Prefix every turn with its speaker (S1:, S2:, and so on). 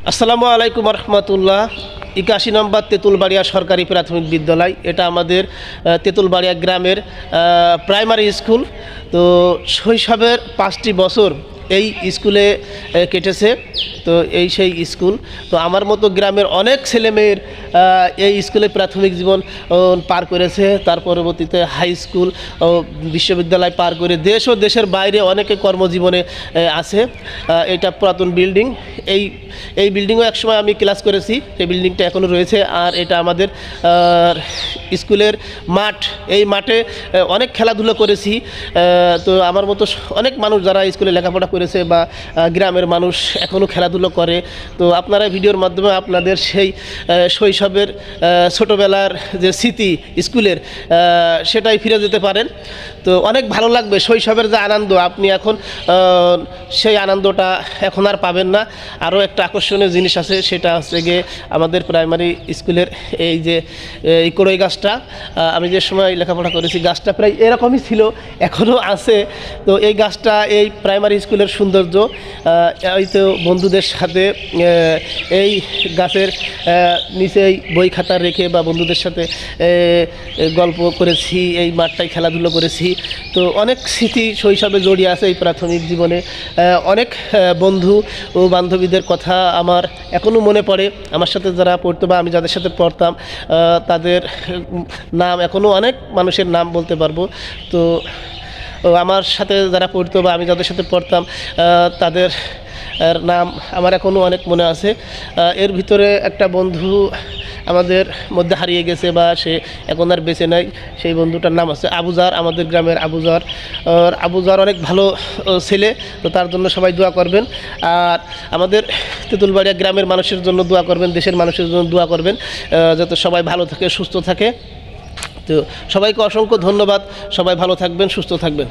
S1: আসসালামু আলাইকুম রহমতুল্লাহ। 81 নম্বর তেঁতুলবাড়িয়া সরকারি প্রাথমিক বিদ্যালয়, এটা আমাদের তেঁতুলবাড়িয়া গ্রামের প্রাইমারি স্কুল। তো শৈশবের 5টি বছর এই স্কুলে কেটেছে। তো এই সেই স্কুল। তো আমার মতো গ্রামের অনেক ছেলেমেয়ের এই স্কুলে প্রাথমিক জীবন পার করেছে। তার পরবর্তীতে হাই স্কুল ও বিশ্ববিদ্যালয় পার করে দেশ ও দেশের বাইরে অনেকে কর্মজীবনে আছে। এটা পুরাতন বিল্ডিং। এই বিল্ডিংও একসময় আমি ক্লাস করেছি, সেই বিল্ডিংটা এখনও রয়েছে। আর এটা আমাদের স্কুলের মাঠ। এই মাঠে অনেক খেলাধুলো করেছি। তো আমার মতো অনেক মানুষ যারা স্কুলে লেখাপড়া করেছে বা গ্রামের মানুষ এখনও খেলাধুলো করে। তো আপনারা ভিডিওর মাধ্যমে আপনাদের সেই শৈশবের ছোটোবেলার যে স্মৃতি স্কুলের, সেটাই ফিরে যেতে পারেন। তো অনেক ভালো লাগবে। শৈশবের যে আনন্দ, আপনি এখন সেই আনন্দটা এখন আর পাবেন না। আরও একটা আকর্ষণীয় জিনিস আছে, সেটা হচ্ছে গিয়ে আমাদের প্রাইমারি স্কুলের এই যে এই কড়ই গাছটা। আমি যে সময় লেখাপড়া করেছি গাছটা প্রায় এরকমই ছিল, এখনও আছে। তো এই গাছটা এই প্রাইমারি স্কুলের সৌন্দর্য। এই তো বন্ধুদের সাথে এই গাছের নিচেই বই খাতা রেখে বা বন্ধুদের সাথে গল্প করেছি, এই মাঠটায় খেলাধুলো করেছি। তো অনেক স্মৃতি শৈশবে জড়িয়ে আছে এই প্রাথমিক জীবনে। অনেক বন্ধু ও বান্ধবীদের কথা আমার এখনও মনে পড়ে। আমার সাথে যারা পড়তো বা আমি যাদের সাথে পড়তাম, তাদের নাম এখনও অনেক মানুষের নাম বলতে পারবো। তো আমার সাথে যারা পড়তো বা আমি যাদের সাথে পড়তাম, তাদের নাম আমার এখনও অনেক মনে আছে। এর ভিতরে একটা বন্ধু আমাদের মধ্যে হারিয়ে গেছে বা সে এখন আর বেঁচে নাই। সেই বন্ধুটার নাম আছে আবুজার, আমাদের গ্রামের আবুজার। আবুজার অনেক ভালো ছেলে। তো তার জন্য সবাই দোয়া করবেন। আর আমাদের তেঁতুলবাড়িয়া গ্রামের মানুষের জন্য দোয়া করবেন, দেশের মানুষের জন্য দোয়া করবেন, যাতে সবাই ভালো থাকে, সুস্থ থাকে। তো সবাইকে অসংখ্য ধন্যবাদ। সবাই ভালো থাকবেন, সুস্থ থাকবেন।